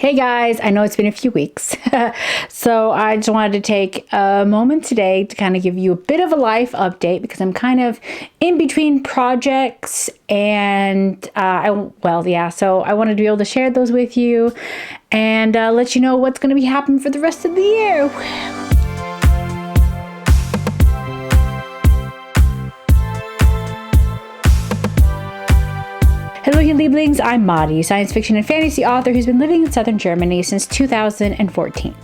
Hey guys, I know it's been a few weeks, so I just wanted to take a moment today to kind of give you a bit of a life update because I'm kind of in between projects and so I wanted to be able to share those with you and let you know what's going to be happening for the rest of the year. Hello, you Lieblings. I'm Madi, science fiction and fantasy author who's been living in southern Germany since 2014.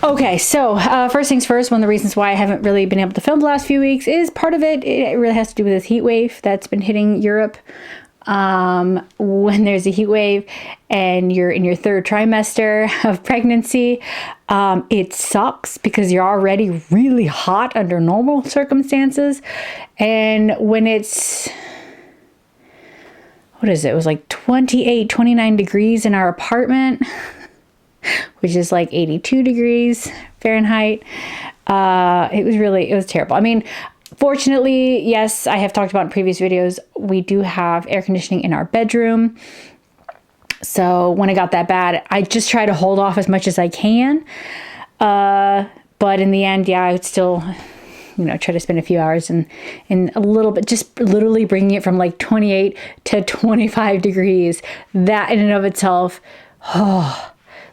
Okay, so first things first, one of the reasons why I haven't really been able to film the last few weeks is part of it really has to do with this heat wave that's been hitting Europe. When there's a heat wave and you're in your third trimester of pregnancy, it sucks because you're already really hot under normal circumstances. And when it's it was like 28, 29 degrees in our apartment, which is like 82 degrees Fahrenheit. It was terrible. I mean, fortunately, yes, I have talked about in previous videos, we do have air conditioning in our bedroom. So when it got that bad, I just try to hold off as much as I can. But in the end, I would still try to spend a few hours in a little bit, just literally bringing it from like 28 to 25 degrees. That in and of itself,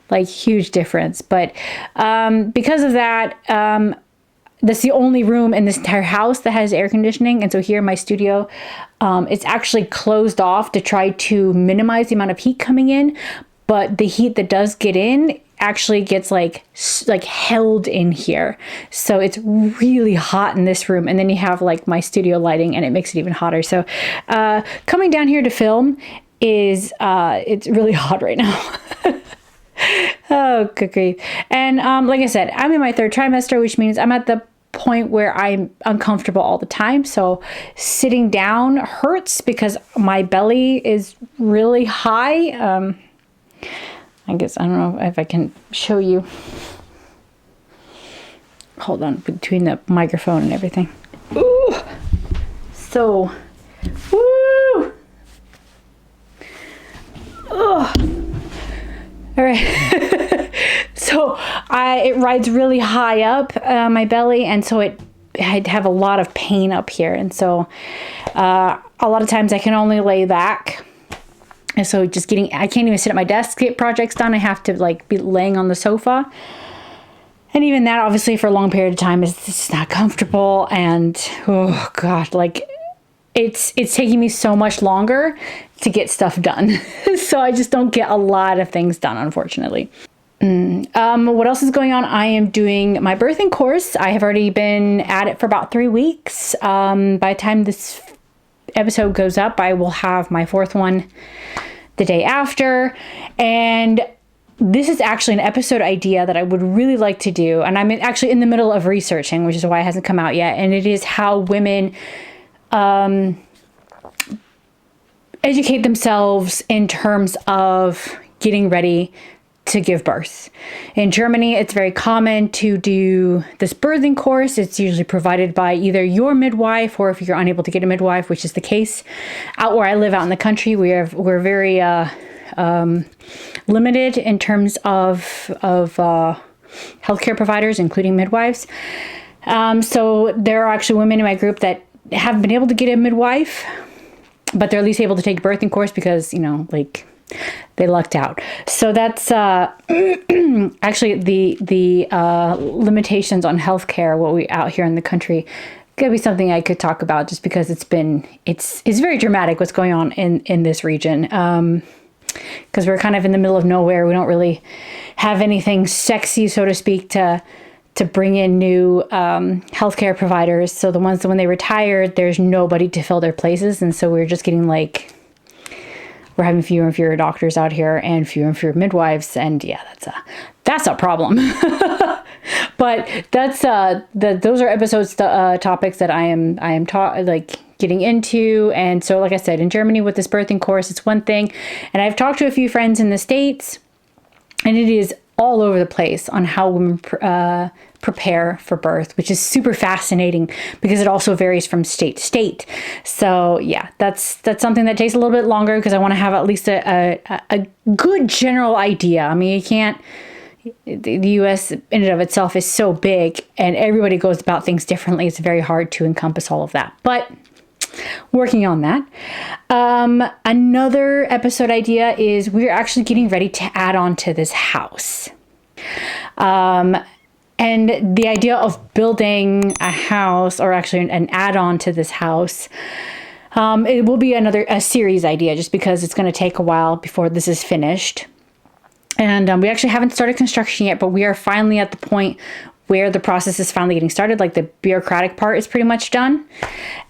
like huge difference. But because of that, that's the only room in this entire house that has air conditioning. And so here in my studio, it's actually closed off to try to minimize the amount of heat coming in. But the heat that does get in actually gets like held in here. So it's really hot in this room. And then you have like my studio lighting and it makes it even hotter. So coming down here to film is, it's really hot right now. Oh, good grief. And like I said, I'm in my third trimester, which means I'm at the point where I'm uncomfortable all the time. So sitting down hurts because my belly is really high. I guess, I don't know if I can show you. Hold on, between the microphone and everything. Ooh, so, woo! Oh, all right. So it rides really high up my belly, and so I'd have a lot of pain up here, and so a lot of times I can only lay back. And so I can't even sit at my desk to get projects done. I have to like be laying on the sofa. And even that, obviously, for a long period of time is just not comfortable. And oh gosh, like it's taking me so much longer to get stuff done. So I just don't get a lot of things done, unfortunately. What else is going on? I am doing my birthing course. I have already been at it for about 3 weeks. By the time this episode goes up, I will have my fourth one the day after. And this is actually an episode idea that I would really like to do. And I'm actually in the middle of researching, which is why it hasn't come out yet. And it is how women educate themselves in terms of getting ready to give birth. In Germany, it's very common to do this birthing course. It's usually provided by either your midwife, or if you're unable to get a midwife, which is the case out where I live out in the country, we're very limited in terms of healthcare providers, including midwives. So there are actually women in my group that have been able to get a midwife, but they're at least able to take a birthing course because, they lucked out. So that's actually the limitations on healthcare, what we out here in the country, could be something I could talk about just because it's very dramatic what's going on in this region. Because we're kind of in the middle of nowhere. We don't really have anything sexy, so to speak, to bring in new healthcare providers. So the ones that when they retired, there's nobody to fill their places. And so we're just getting we're having fewer and fewer doctors out here and fewer midwives, and yeah, that's a problem. But that's those are episodes topics that I am getting into. And so, like I said, in Germany with this birthing course, it's one thing, and I've talked to a few friends in the States, and it is all over the place on how women prepare for birth, which is super fascinating because it also varies from state to state. So yeah, that's something that takes a little bit longer because I want to have at least a good general idea. I mean, you can't, the US in and of itself is so big and everybody goes about things differently. It's very hard to encompass all of that, but working on that. Another episode idea is we're actually getting ready to add on to this house. And the idea of building a house, or actually an add-on to this house, it will be a series idea just because it's going to take a while before this is finished. And we actually haven't started construction yet, but we are finally at the point where the process is finally getting started. Like the bureaucratic part is pretty much done.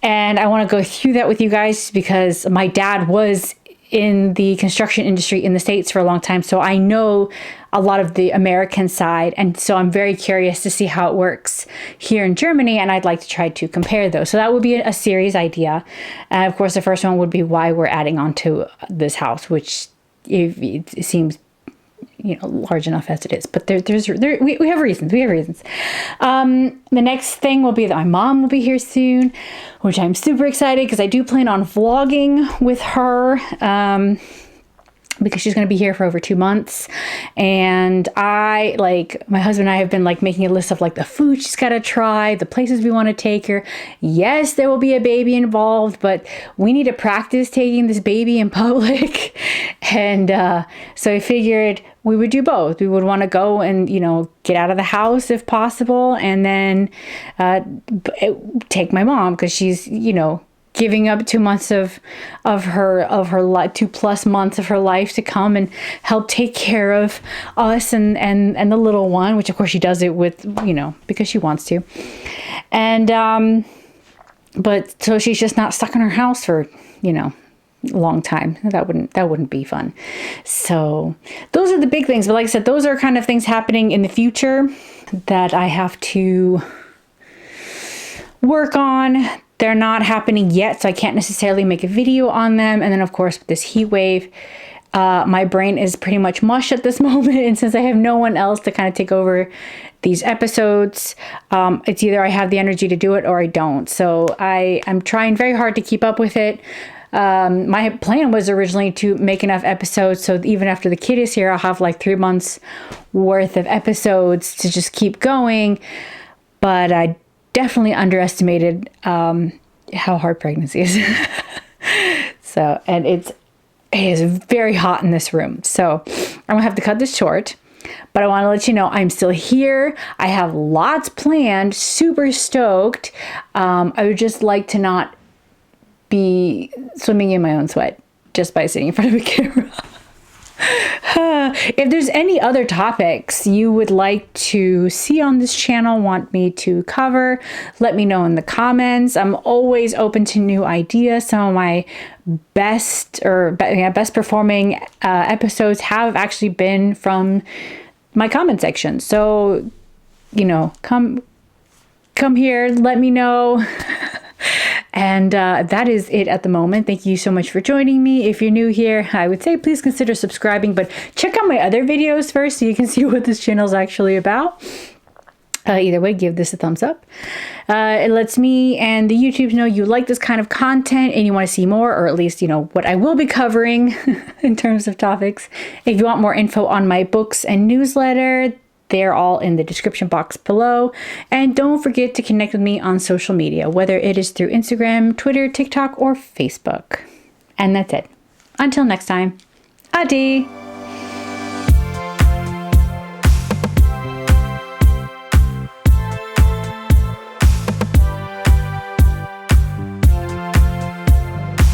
And I want to go through that with you guys because my dad was in the construction industry in the States for a long time. So I know a lot of the American side. And so I'm very curious to see how it works here in Germany. And I'd like to try to compare those. So that would be a series idea. And of course, the first one would be why we're adding on to this house, which it seems, you know, large enough as it is, but we have reasons. The next thing will be that my mom will be here soon, which I'm super excited because I do plan on vlogging with her, because she's going to be here for over 2 months. And my husband and I have been like making a list of like the food she's got to try, the places we want to take her. Yes, there will be a baby involved, but we need to practice taking this baby in public. And so I figured we would do both. We would want to go and, you know, get out of the house if possible, and then take my mom because she's, you know, giving up 2 months of her life, 2+ months of her life to come and help take care of us and the little one, which of course she does it with, you know, because she wants to. And but so she's just not stuck in her house for, you know, a long time. That wouldn't be fun. So those are the big things. But like I said, those are kind of things happening in the future that I have to work on. They're not happening yet, so I can't necessarily make a video on them. And then of course, with this heat wave, my brain is pretty much mush at this moment. And since I have no one else to kind of take over these episodes, it's either I have the energy to do it or I don't. So I'm trying very hard to keep up with it. My plan was originally to make enough episodes so even after the kid is here, I'll have like 3 months worth of episodes to just keep going. But I definitely underestimated how hard pregnancy is. So, and it is very hot in this room. So I'm gonna have to cut this short, but I want to let you know I'm still here. I have lots planned, super stoked. I would just like to not be swimming in my own sweat just by sitting in front of a camera. If there's any other topics you would like to see on this channel, want me to cover, let me know in the comments. I'm always open to new ideas. Some of my best performing episodes have actually been from my comment section. So, you know, come here, let me know. And that is it at the moment. Thank you so much for joining me. If you're new here, I would say please consider subscribing, but check out my other videos first so you can see what this channel is actually about. Either way, give this a thumbs up. It lets me and the YouTube know you like this kind of content and you want to see more, or at least, you know, what I will be covering in terms of topics. If you want more info on my books and newsletter, they're all in the description box below. And don't forget to connect with me on social media, whether it is through Instagram, Twitter, TikTok, or Facebook. And that's it. Until next time, ade!